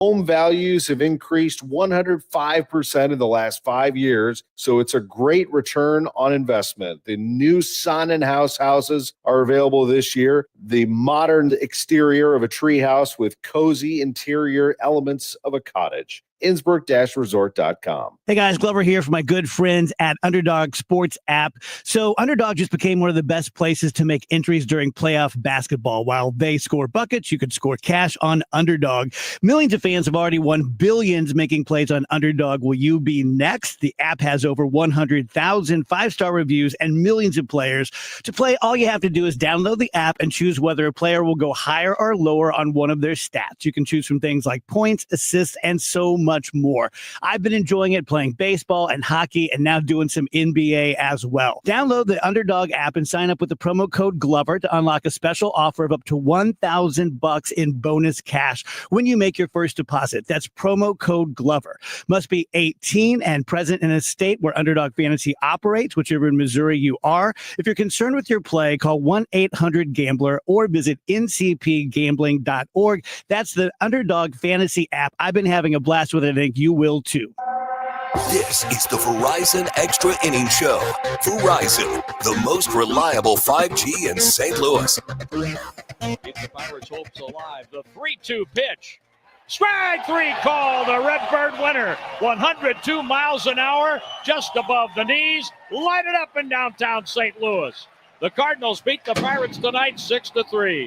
Home values have increased 105% in the last 5 years, so it's a great return on investment. The new Sun and House houses are available this year. The modern exterior of a treehouse with cozy interior elements of a cottage. Innsbrook-resort.com. Hey guys, Glover here for my good friends at Underdog Sports app. So Underdog just became one of the best places to make entries during playoff basketball. While they score buckets, you can score cash on Underdog. Millions of fans have already won billions making plays on Underdog. Will you be next? The app has over 100,000 five-star reviews and millions of players. To play, all you have to do is download the app and choose whether a player will go higher or lower on one of their stats. You can choose from things like points, assists, and so much more. I've been enjoying it playing baseball and hockey and now doing some NBA as well. Download the Underdog app and sign up with the promo code Glover to unlock a special offer of up to $1,000 in bonus cash when you make your first deposit. That's promo code Glover. Must be 18 and present in a state where Underdog Fantasy operates, whichever in Missouri you are. If you're concerned with your play, call 1-800-GAMBLER or visit ncpgambling.org. That's the Underdog Fantasy app. I've been having a blast with it. I think you will too. This is the Verizon Extra Innings Show. Verizon, the most reliable 5G in St. Louis. Keep the Pirates' hopes alive. The 3-2 pitch. Strike three call. The Redbird winner. 102 miles an hour, just above the knees. Light it up in downtown St. Louis. The Cardinals beat the Pirates tonight 6-3.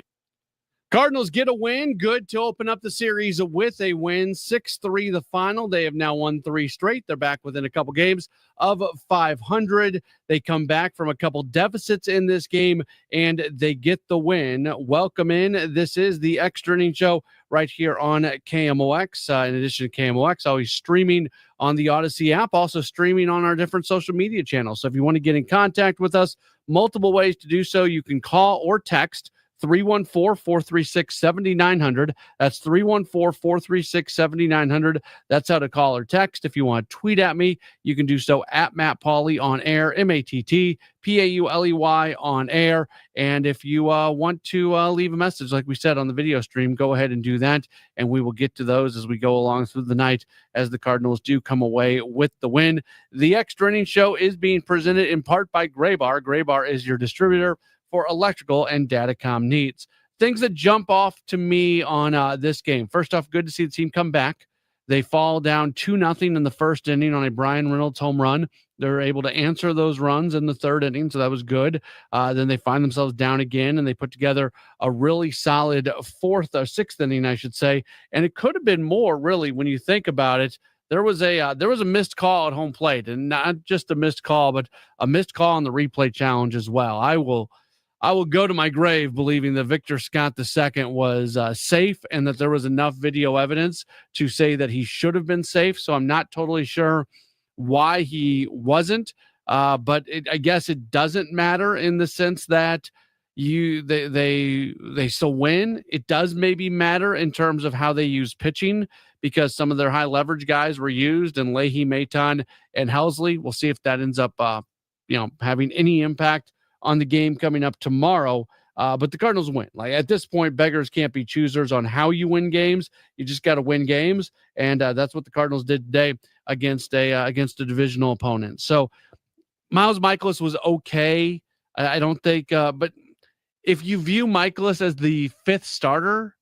Cardinals get a win. Good to open up the series with a win. 6-3 the final. They have now won 3 straight. They're back within a couple games of 500. They come back from a couple deficits in this game, and they get the win. Welcome in. This is the Extra Innings Show right here on KMOX. In addition to KMOX, always streaming on the Odyssey app, also streaming on our different social media channels. So if you want to get in contact with us, multiple ways to do so. You can call or text 314-436-7900. That's 314-436-7900. That's how to call or text. If you want to tweet at me, you can do so at Matt Pauley on air, MattPauley on air. And if you want to leave a message, like we said on the video stream, go ahead and do that. And we will get to those as we go along through the night as the Cardinals do come away with the win. The Extra Innings Show is being presented in part by Graybar. Graybar is your distributor for electrical and datacom needs. Things that jump off to me on this game. First off, good to see the team come back. They fall down 2-0 in the first inning on a Brian Reynolds home run. They're able to answer those runs in the third inning, so that was good. Then they find themselves down again, and they put together a really solid sixth inning, I should say. And it could have been more, really, when you think about it. There was a missed call at home plate, and not just a missed call, but a missed call on the replay challenge as well. I will go to my grave believing that Victor Scott II was safe and that there was enough video evidence to say that he should have been safe. So I'm not totally sure why he wasn't. But I guess it doesn't matter in the sense that they still win. It does maybe matter in terms of how they use pitching because some of their high leverage guys were used, and Leahy, Maton, and Helsley. We'll see if that ends up having any impact on the game coming up tomorrow. But the Cardinals win. Like at this point, beggars can't be choosers on how you win games. You just got to win games. And that's what the Cardinals did today against a divisional opponent. So Miles Michaelis was okay. I don't think, but if you view Michaelis as the 5th starter,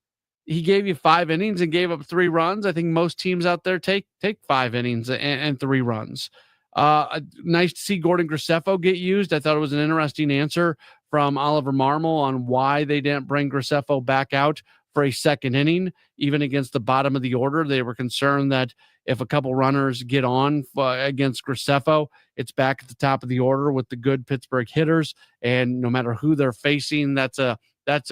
he gave you 5 innings and gave up 3 runs. I think most teams out there take 5 innings and 3 runs. Nice to see Gordon Graceffo get used. I thought it was an interesting answer from Oliver Marmol on why they didn't bring Graceffo back out for a second inning, even against the bottom of the order. They were concerned that if a couple runners get on against Graceffo, it's back at the top of the order with the good Pittsburgh hitters. And no matter who they're facing, that's a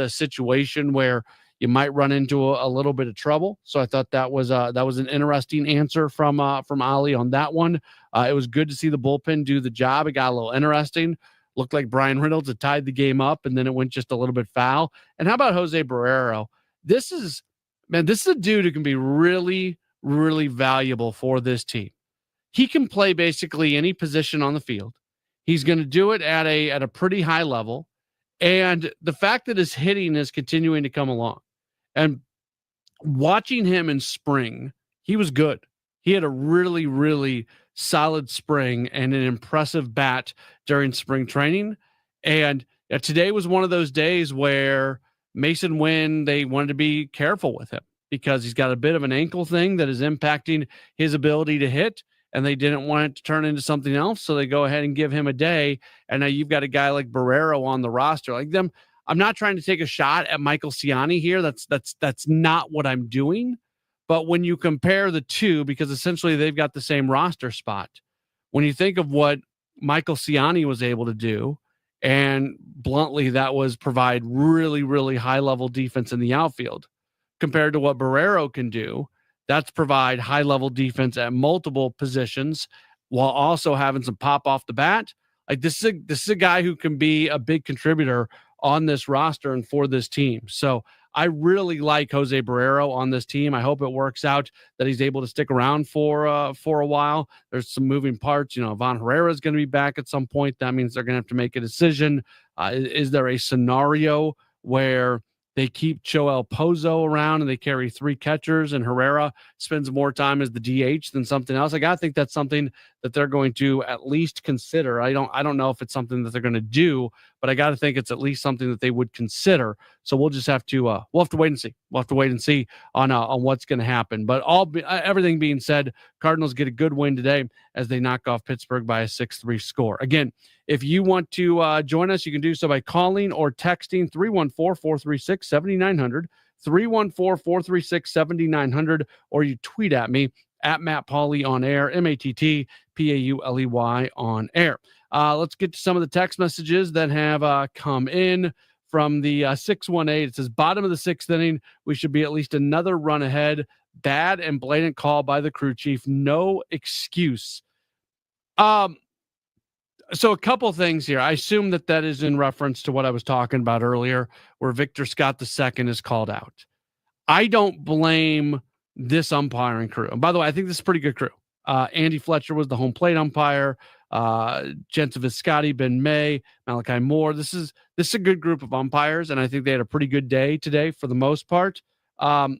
situation where you might run into a little bit of trouble. So I thought that was an interesting answer from Ollie on that one. It was good to see the bullpen do the job. It got a little interesting. Looked like Brian Reynolds had tied the game up, and then it went just a little bit foul. And how about Jose Barrero? This is a dude who can be really, really valuable for this team. He can play basically any position on the field. He's going to do it at a pretty high level. And the fact that his hitting is continuing to come along. And watching him in spring, he was good. He had a really, really solid spring and an impressive bat during spring training. And today was one of those days where Mason Wynn, they wanted to be careful with him because he's got a bit of an ankle thing that is impacting his ability to hit, and they didn't want it to turn into something else. So they go ahead and give him a day. And now you've got a guy like Barrero on the roster. Like them, I'm not trying to take a shot at Michael Ciani here. That's not what I'm doing. But when you compare the two, because essentially they've got the same roster spot, when you think of what Michael Ciani was able to do, and bluntly, that was provide really, really high level defense in the outfield, compared to what Barrero can do, that's provide high level defense at multiple positions while also having some pop off the bat. Like this is a guy who can be a big contributor on this roster and for this team. So I really like Jose Barrero on this team. I hope it works out that he's able to stick around for a while. There's some moving parts. Von Herrera is going to be back at some point. That means they're going to have to make a decision. Is there a scenario where they keep Joel Pozo around and they carry 3 catchers and Herrera spends more time as the DH than something else? I got to think that's something that they're going to at least consider. I don't know if it's something that they're going to do, but I got to think it's at least something that they would consider. So we'll just have to we'll have to wait and see. We'll have to wait and see on what's going to happen. But everything being said, Cardinals get a good win today as they knock off Pittsburgh by a 6-3 score. Again, if you want to join us, you can do so by calling or texting 314-436-7900, 314-436-7900, or you tweet at me at Matt Pauley on air, MattPauley on air. Let's get to some of the text messages that have come in from the 618. It says, bottom of the 6th inning, we should be at least another run ahead. Bad and blatant call by the crew chief. No excuse. So a couple things here. I assume that is in reference to what I was talking about earlier, where Victor Scott II is called out. I don't blame this umpiring crew. And by the way, I think this is a pretty good crew. Andy Fletcher was the home plate umpire. Jensen Viscotti, Ben May, Malachi Moore. This is a good group of umpires, and I think they had a pretty good day today for the most part. I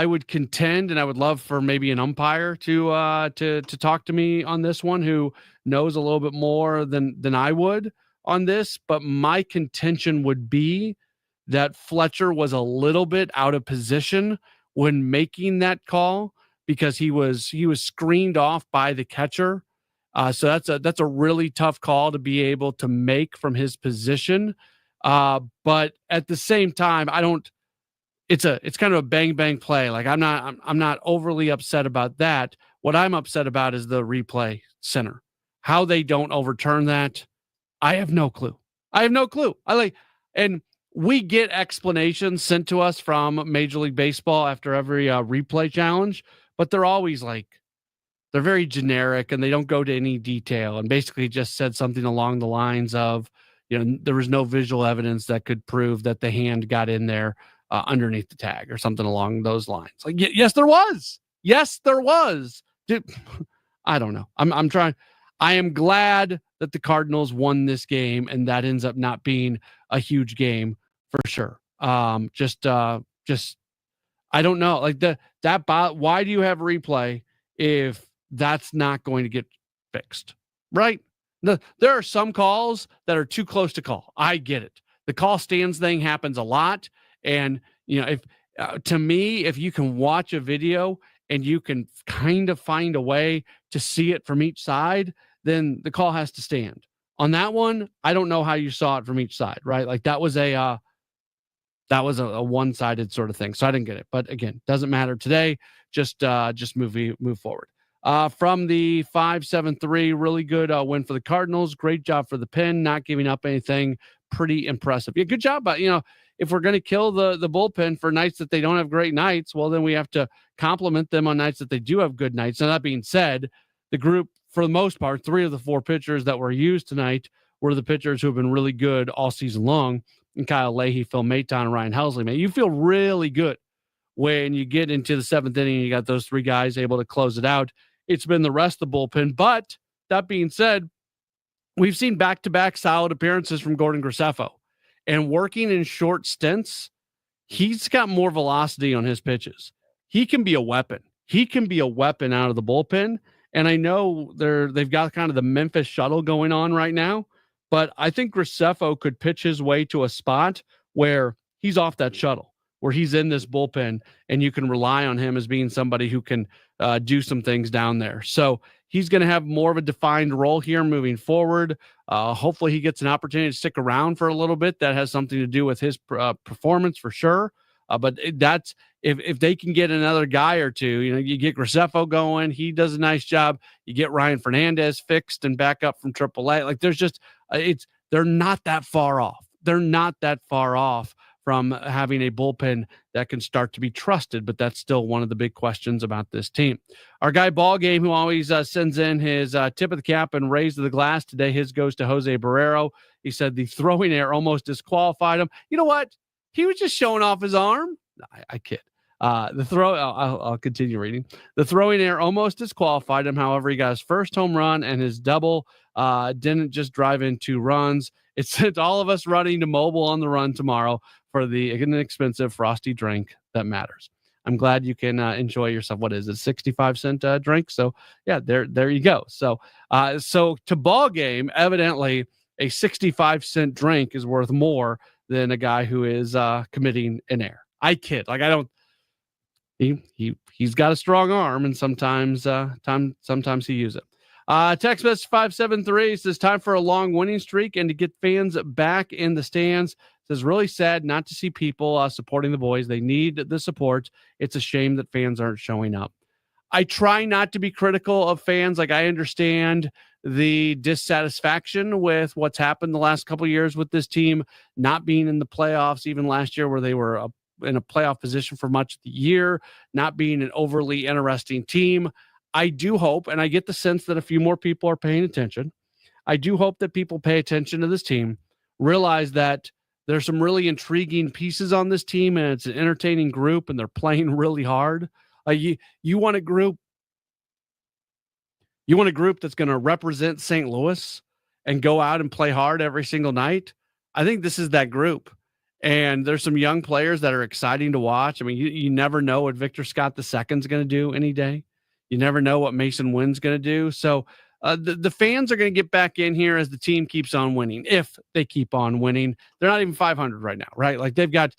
would contend, and I would love for maybe an umpire to talk to me on this one, who knows a little bit more than I would on this. But my contention would be that Fletcher was a little bit out of position when making that call, because he was screened off by the catcher. So that's a really tough call to be able to make from his position. But at the same time, it's kind of a bang bang play. Like I'm not overly upset about that. What I'm upset about is the replay center. How they don't overturn that, I have no clue. And we get explanations sent to us from Major League Baseball after every replay challenge, but they're always they're very generic and they don't go to any detail, and basically just said something along the lines of, there was no visual evidence that could prove that the hand got in there underneath the tag or something along those lines. Yes, there was. Dude, I don't know. I'm trying. I am glad that the Cardinals won this game, and that ends up not being a huge game for sure. Just I don't know. Why do you have replay if that's not going to get fixed? Right? There are some calls that are too close to call. I get it. The call stands thing happens a lot. And, if to me, if you can watch a video and you can kind of find a way to see it from each side, then the call has to stand. On that one, I don't know how you saw it from each side, right? Like that was a one-sided sort of thing. So I didn't get it. But again, doesn't matter today. Just move forward. From the 5-7-3, really good win for the Cardinals. Great job for the pen, not giving up anything. Pretty impressive. Yeah, good job. But if we're going to kill the bullpen for nights that they don't have great nights, well, then we have to compliment them on nights that they do have good nights. Now, that being said, the group, for the most part, 3 of the 4 pitchers that were used tonight were the pitchers who have been really good all season long. And Kyle Leahy, Phil Maton, and Ryan Helsley. Man, you feel really good when you get into the 7th inning and you got those 3 guys able to close it out. It's been the rest of the bullpen. But that being said, we've seen back-to-back solid appearances from Gordon Graceffo. And working in short stints he's got more velocity on his pitches. He can be a weapon. He can be a weapon out of the bullpen. And I know they've got kind of the Memphis shuttle going on right now, but I think Graceffo could pitch his way to a spot where he's off that shuttle, where he's in this bullpen, and you can rely on him as being somebody who can do some things down there. So he's going to have more of a defined role here moving forward. Hopefully he gets an opportunity to stick around for a little bit. That has something to do with his performance for sure. But that's if they can get another guy or two, you get Graceffo going, he does a nice job. You get Ryan Fernandez fixed and back up from AAA. Like there's just they're not that far off. They're not that far off from having a bullpen that can start to be trusted, but that's still one of the big questions about this team. Our guy Ball Game, who always sends in his tip of the cap and raise of the glass, today his goes to Jose Barrero. He said the throwing error almost disqualified him. You know what? He was just showing off his arm. I kid. I'll continue reading. The throwing error almost disqualified him. However, he got his first home run, and his double didn't just drive in 2 runs. It sent all of us running to Mobile on the run tomorrow for the inexpensive frosty drink that matters. I'm glad you can enjoy yourself. What is it, 65-cent drink? So yeah, there you go. So to Ball Game, evidently a 65-cent drink is worth more than a guy who is committing an error. I kid. Like I don't. He's got a strong arm, and sometimes he uses it. Text message 573 says time for a long winning streak and to get fans back in the stands. Says really sad not to see people supporting the boys. They need the support. It's a shame that fans aren't showing up. I try not to be critical of fans. Like I understand the dissatisfaction with what's happened the last couple of years with this team not being in the playoffs, even last year where they were in a playoff position for much of the year, not being an overly interesting team. I do hope, and I get the sense that a few more people are paying attention. I do hope that people pay attention to this team, realize that there's some really intriguing pieces on this team, and it's an entertaining group, and they're playing really hard. You want a group that's going to represent St. Louis and go out and play hard every single night. I think this is that group. And there's some young players that are exciting to watch. I mean, you never know what Victor Scott II is going to do any day. You never know what Mason Wynn's going to do. So the fans are going to get back in here as the team keeps on winning. If they keep on winning, they're not even 500 right now, right? Like they've got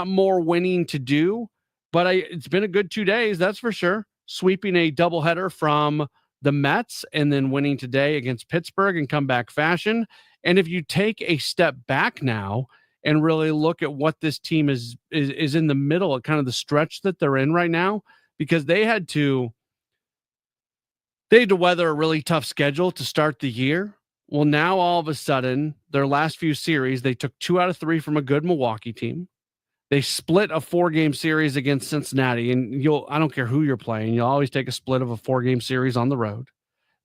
more winning to do. But it's been a good 2 days, that's for sure. Sweeping a doubleheader from the Mets and then winning today against Pittsburgh in comeback fashion. And if you take a step back now and really look at what this team is in the middle of kind of the stretch that they're in right now, because they had to weather a really tough schedule to start the year. Well, now all of a sudden, their last few series, they took 2 out of 3 from a good Milwaukee team. They split a 4-game series against Cincinnati, and I don't care who you're playing, you'll always take a split of a 4-game series on the road.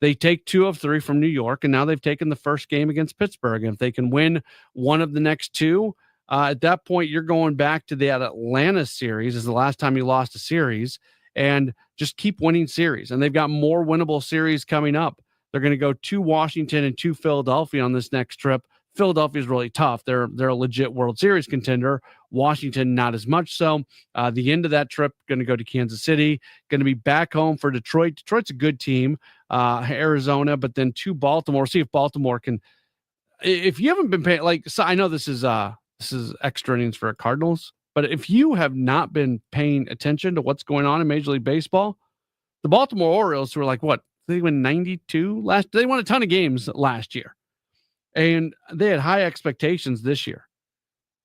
They take 2 of 3 from New York, and now they've taken the first game against Pittsburgh. And if they can win one of the next 2, at that point, you're going back to that Atlanta series as the last time you lost a series, and just keep winning series. And they've got more winnable series coming up. They're going to go to Washington and to Philadelphia on this next trip. Philadelphia is really tough. They're a legit World Series contender. Washington, not as much so. The end of that trip, going to go to Kansas City. Going to be back home for Detroit. Detroit's a good team. Arizona, but then to Baltimore. See if Baltimore can. If you haven't been paying, so I know this is extra innings for Cardinals, but if you have not been paying attention to what's going on in Major League Baseball, the Baltimore Orioles, who were they won 92 last. They won a ton of games last year. And they had high expectations this year.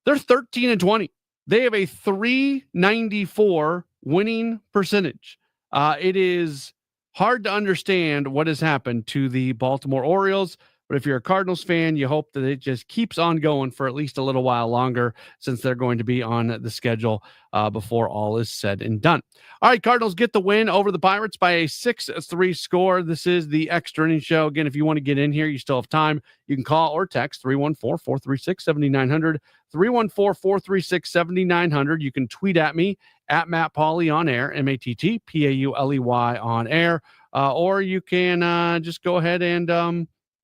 They're 13-20. They have a .394 winning percentage. It is hard to understand what has happened to the Baltimore Orioles. But if you're a Cardinals fan, you hope that it just keeps on going for at least a little while longer, since they're going to be on the schedule before all is said and done. All right, Cardinals get the win over the Pirates by a 6-3 score. This is the Extra Innings Show. Again, if you want to get in here, you still have time. You can call or text 314-436-7900, 314-436-7900. You can tweet at me at Matt Pauley on air, MattPauley on air, or you can just go ahead and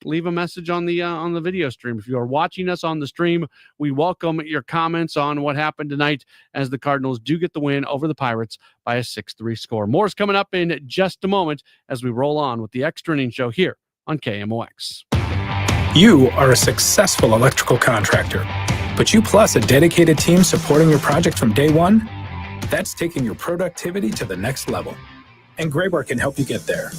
leave a message on the video stream. If you are watching us on the stream, we welcome your comments on what happened tonight as the Cardinals do get the win over the Pirates by a 6-3 score. More is coming up in just a moment as we roll on with the Extra Innings Show here on KMOX. You are a successful electrical contractor, but you plus a dedicated team supporting your project from day one? That's taking your productivity to the next level. And Graybar can help you get there.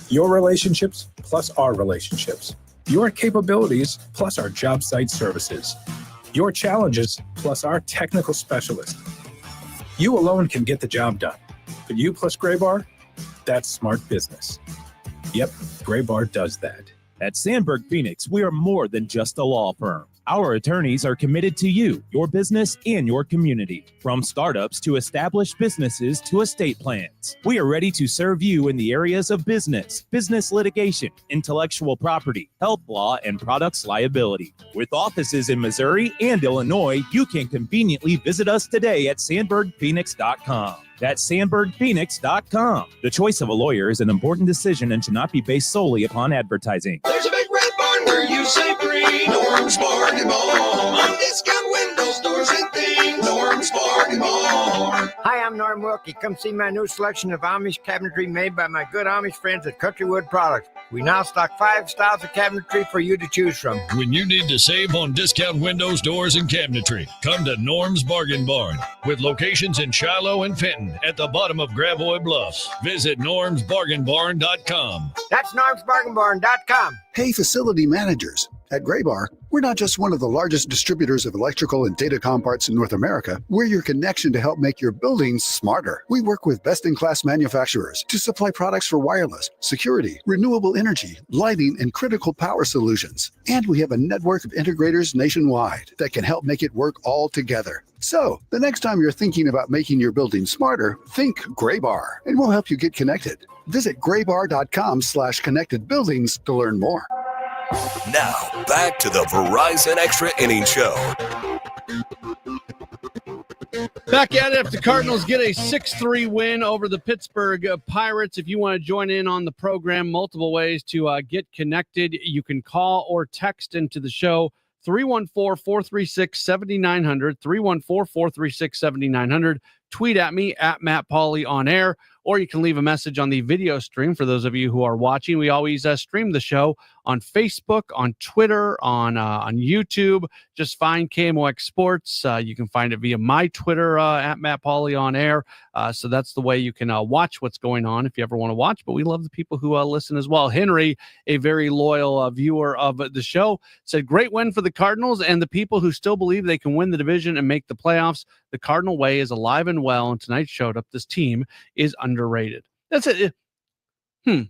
Your relationships plus our relationships. Your capabilities plus our job site services. Your challenges plus our technical specialists. You alone can get the job done, but you plus Graybar, that's smart business. Yep, Graybar does that. At Sandberg Phoenix, we are more than just a law firm. Our attorneys are committed to you, your business, and your community. From startups to established businesses to estate plans, we are ready to serve you in the areas of business litigation, intellectual property, health law, and products liability. With offices in Missouri and Illinois, you can conveniently visit us today at sandbergphoenix.com. That's sandbergphoenix.com. The choice of a lawyer is an important decision and should not be based solely upon advertising. There's a big red barn where you save green. Norm's Bargain Barn. On discount windows, doors, and things. Norm's Bargain Barn. Hi, I'm Norm Wilkie. Come see my new selection of Amish cabinetry made by my good Amish friends at Countrywood Products. We now stock 5 styles of cabinetry for you to choose from. When you need to save on discount windows, doors, and cabinetry, come to Norm's Bargain Barn. With locations in Shiloh and Fenton at the bottom of Gravois Bluffs. Visit normsbargainbarn.com. That's normsbargainbarn.com. Hey, facility managers. At Graybar, we're not just one of the largest distributors of electrical and datacom parts in North America. We're your connection to help make your buildings smarter. We work with best-in-class manufacturers to supply products for wireless, security, renewable energy, lighting, and critical power solutions. And we have a network of integrators nationwide that can help make it work all together. So, the next time you're thinking about making your building smarter, think Graybar, and we'll help you get connected. Visit graybar.com/connected buildings to learn more. Now, back to the Verizon Extra Innings Show. Back at it after the Cardinals get a 6-3 win over the Pittsburgh Pirates. If you want to join in on the program, multiple ways to get connected. You can call or text into the show, 314-436-7900, 314-436-7900. Tweet at me, at Matt Pauley on air, or you can leave a message on the video stream for those of you who are watching. We always stream the show on Facebook, on Twitter, on YouTube. Just find KMOX Sports. You can find it via my Twitter, at Matt Pauley on air. So that's the way you can watch what's going on if you ever want to watch. But we love the people who listen as well. Henry, a very loyal viewer of the show, said, great win for the Cardinals and the people who still believe they can win the division and make the playoffs. The Cardinal way is alive and well, and tonight showed up. This team is underrated. That's it. The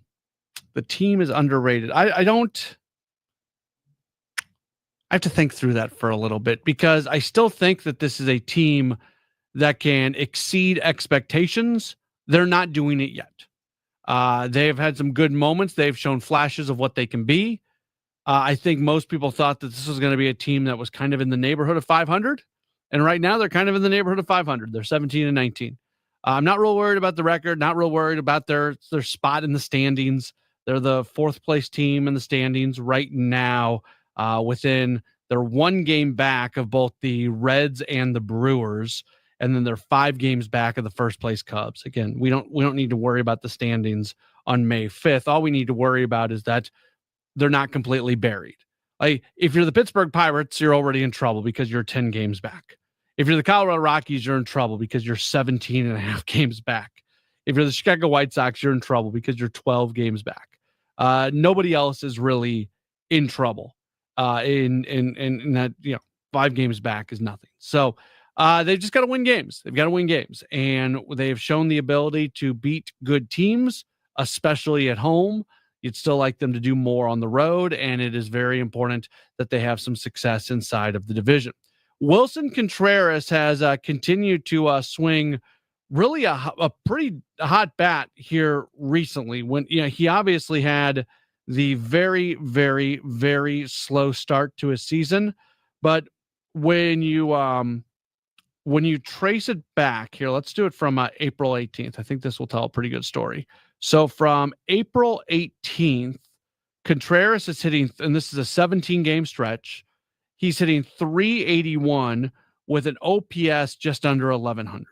team is underrated. I have to think through that for a little bit, because I still think that this is a team that can exceed expectations. They're not doing it yet. They've had some good moments. They've shown flashes of what they can be. I think most people thought that this was going to be a team that was kind of in the neighborhood of 500. And right now they're kind of in the neighborhood of 500. They're 17-19. I'm not real worried about the record, not real worried about their spot in the standings. They're the 4th place team in the standings right now, within they're 1 game back of both the Reds and the Brewers. And then they're 5 games back of the 1st place Cubs. Again, we don't need to worry about the standings on May 5th. All we need to worry about is that they're not completely buried. Like, if you're the Pittsburgh Pirates, you're already in trouble because you're 10 games back. If you're the Colorado Rockies, you're in trouble because you're 17 and a half games back. If you're the Chicago White Sox, you're in trouble because you're 12 games back. Nobody else is really in trouble. In that, 5 games back is nothing. So they've just got to win games. They've got to win games, and they've shown the ability to beat good teams, especially at home. You'd still like them to do more on the road, and it is very important that they have some success inside of the division. Wilson Contreras has continued to swing really a pretty hot bat here recently. When he obviously had the very, very, very slow start to his season, but when you trace it back here, let's do it from April 18th. I think this will tell a pretty good story. So from April 18th Contreras is hitting, and this is a 17-game stretch. He's hitting .381 with an OPS just under 1,100.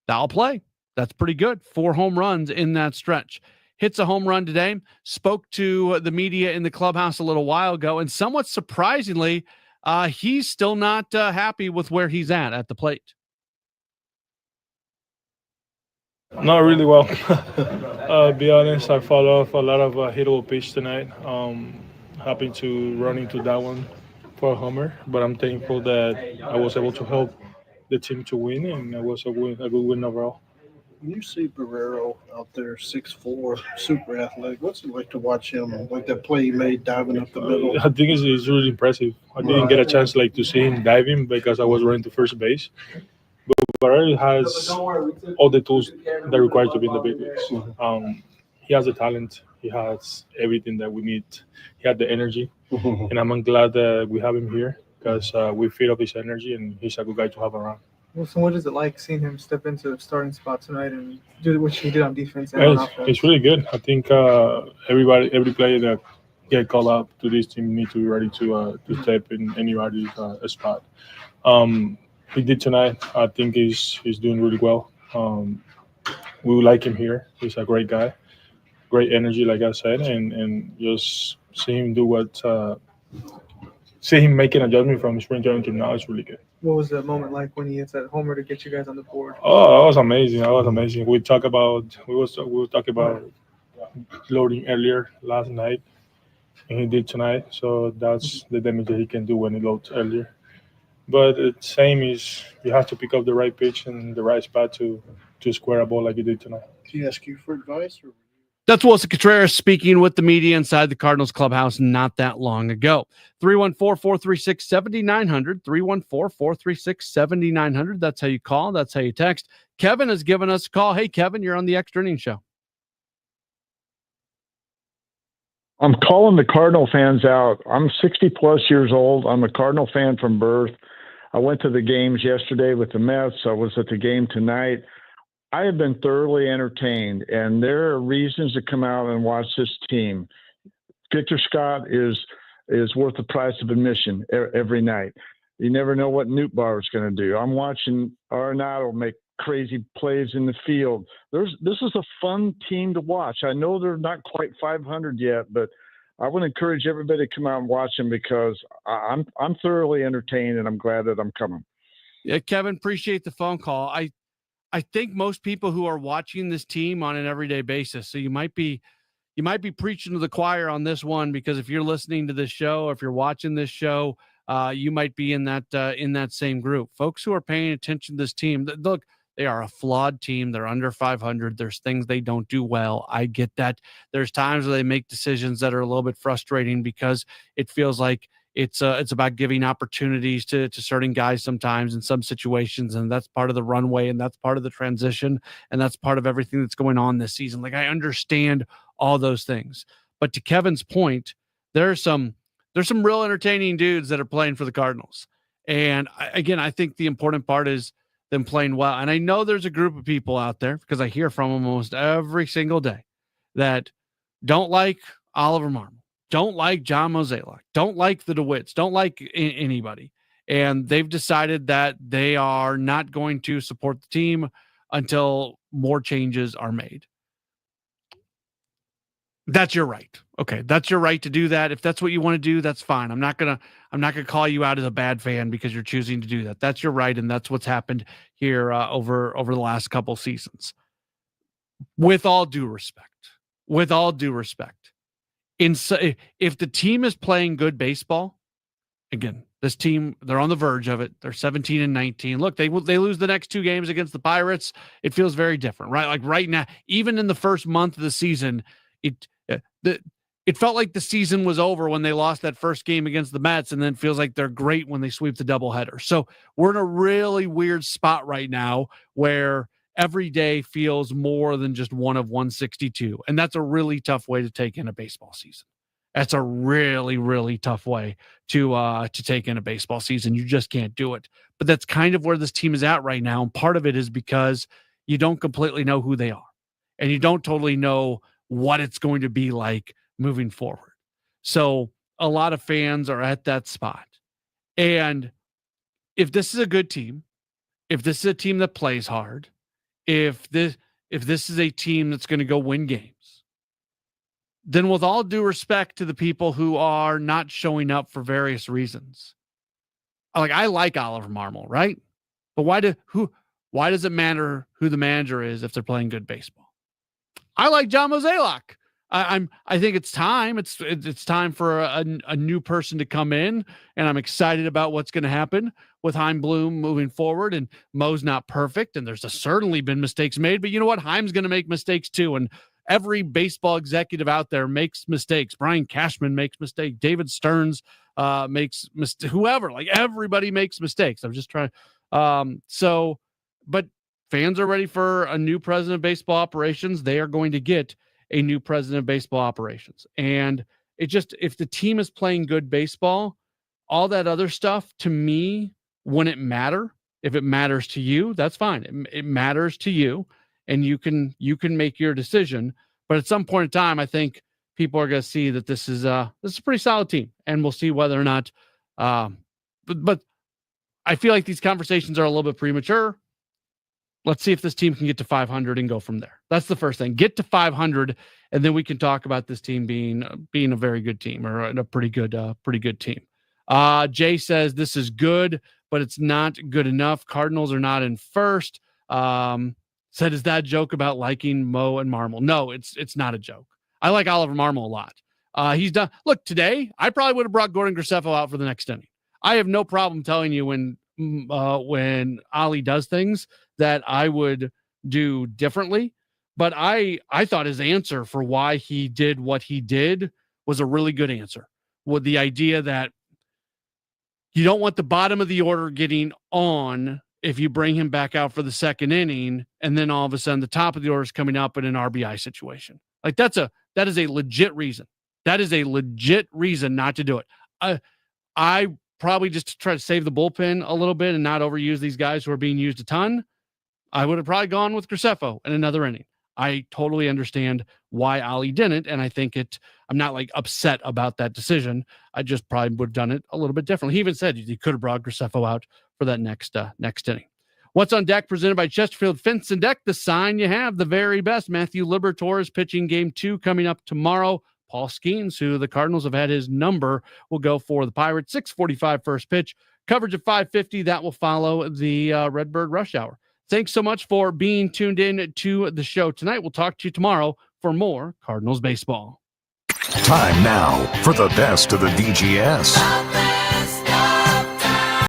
Foul play. That's pretty good. 4 home runs in that stretch. Hits a home run today. Spoke to the media in the clubhouse a little while ago, and somewhat surprisingly, he's still not happy with where he's at the plate. Not really well. Be honest, I followed off a lot of hittable pitch tonight. Happy to run into that one for a homer, but I'm thankful that I was able to help the team to win, and it was a good win overall. When you see Barrero out there, 6'4", super athletic, what's it like to watch him, like that play he made diving up the middle? I think it's really impressive. I didn't get a chance to see him diving because I was running to first base. But Barrero has all the tools that are required to be in the big leagues. He has the talent. He has everything that we need. He had the energy. And I'm glad that we have him here because we feed off his energy, and he's a good guy to have around. Well, so what is it like seeing him step into the starting spot tonight and do what he did on defense and on offense? It's really good. I think every player that get called up to this team need to be ready to step in anybody's spot. He did tonight. I think he's doing really well. We like him here. He's a great guy, great energy, like I said, and just see him do see him make an adjustment from spring training to now is really good. What was the moment like when he hits that homer to get you guys on the board? Oh, that was amazing. We were talking about loading earlier last night, and he did tonight. So that's the damage that he can do when he loads earlier. But the same is you have to pick up the right pitch and the right spot to square a ball like he did tonight. Did he ask you for advice? Or? That's Wilson Contreras speaking with the media inside the Cardinals clubhouse not that long ago. 314-436-7900, 314-436-7900. That's how you call. That's how you text. Kevin has given us a call. Hey, Kevin, you're on the Extra Innings Show. I'm calling the Cardinal fans out. I'm 60-plus years old. I'm a Cardinal fan from birth. I went to the games yesterday with the Mets. I was at the game tonight. I have been thoroughly entertained, and there are reasons to come out and watch this team. Victor Scott is worth the price of admission every night. You never know what Nootbaar is going to do. I'm watching Arenado make crazy plays in the field. This is a fun team to watch. I know they're not quite 500 yet, but I would encourage everybody to come out and watch them because I'm thoroughly entertained, and I'm glad that I'm coming. Yeah, Kevin, appreciate the phone call. I think most people who are watching this team on an everyday basis, so you might be preaching to the choir on this one, because if you're listening to this show, or if you're watching this show, you might be in that same group. Folks who are paying attention to this team, look, they are a flawed team. They're under 500. There's things they don't do well. I get that. There's times where they make decisions that are a little bit frustrating because it feels like it's about giving opportunities to certain guys sometimes in some situations, and that's part of the runway, and that's part of the transition, and that's part of everything that's going on this season. Like, I understand all those things, but to Kevin's point, there's some real entertaining dudes that are playing for the Cardinals, and I think the important part is them playing well. And I know there's a group of people out there, because I hear from them almost every single day, that don't like Oliver Marmol, don't like John Mozeliak, don't like the DeWitts, don't like anybody. And they've decided that they are not going to support the team until more changes are made. That's your right. Okay, that's your right to do that. If that's what you want to do, that's fine. I'm not gonna call you out as a bad fan because you're choosing to do that. That's your right, and that's what's happened here over the last couple seasons. With all due respect, if the team is playing good baseball, again, this team, they're on the verge of it. They're 17-19. Look, they lose the next 2 games against the Pirates. It feels very different, right? Like right now, even in the first month of the season, it felt like the season was over when they lost that first game against the Mets, and then feels like they're great when they sweep the doubleheader. So we're in a really weird spot right now where every day feels more than just one of 162. And that's a really tough way to take in a baseball season. That's a really, really tough way to take in a baseball season. You just can't do it. But that's kind of where this team is at right now. And part of it is because you don't completely know who they are, and you don't totally know what it's going to be like moving forward. So a lot of fans are at that spot. And if this is a good team, if this is a team that plays hard, if this is a team that's going to go win games, then with all due respect to the people who are not showing up for various reasons, I like Oliver Marmol, right? But why does it matter who the manager is if they're playing good baseball? I like John Mozeliak. I think it's time. It's time for a new person to come in, and I'm excited about what's going to happen with Chaim Bloom moving forward. And Mo's not perfect, and there's certainly been mistakes made. But you know what? Chaim's going to make mistakes too, and every baseball executive out there makes mistakes. Brian Cashman makes mistakes. David Stearns makes mistakes. Whoever, everybody makes mistakes. I'm just trying. But fans are ready for a new president of baseball operations. They are going to get a new president of baseball operations. And if the team is playing good baseball, all that other stuff to me wouldn't matter. If it matters to you, that's fine. It matters to you, and you can make your decision. But at some point in time, I think people are going to see that this is a pretty solid team, and we'll see whether or not. But I feel like these conversations are a little bit premature. Let's see if this team can get to 500 and go from there. That's the first thing. Get to 500, and then we can talk about this team being a very good team, or a pretty good team. Jay says this is good, but it's not good enough. Cardinals are not in first. Said, is that a joke about liking Mo and Marmol? No, it's not a joke. I like Oliver Marmol a lot. He's done. Look, today I probably would have brought Gordon Graceffo out for the next inning. I have no problem telling you when Ali does things that I would do differently. But I thought his answer for why he did what he did was a really good answer, with the idea that you don't want the bottom of the order getting on if you bring him back out for the second inning, and then all of a sudden the top of the order is coming up in an RBI situation. That is a legit reason. That is a legit reason not to do it. I probably just try to save the bullpen a little bit and not overuse these guys who are being used a ton. I would have probably gone with Graceffo in another inning. I totally understand why Ali didn't, and I think I'm not upset about that decision. I just probably would have done it a little bit differently. He even said he could have brought Graceffo out for that next inning. What's on Deck, presented by Chesterfield Fence and Deck, the sign you have, the very best. Matthew Liberatore is pitching game 2 coming up tomorrow. Paul Skeens, who the Cardinals have had his number, will go for the Pirates. 6:45 first pitch. Coverage at 5:50. That will follow the Redbird Rush Hour. Thanks so much for being tuned in to the show tonight. We'll talk to you tomorrow for more Cardinals baseball. Time now for the best of the DGS.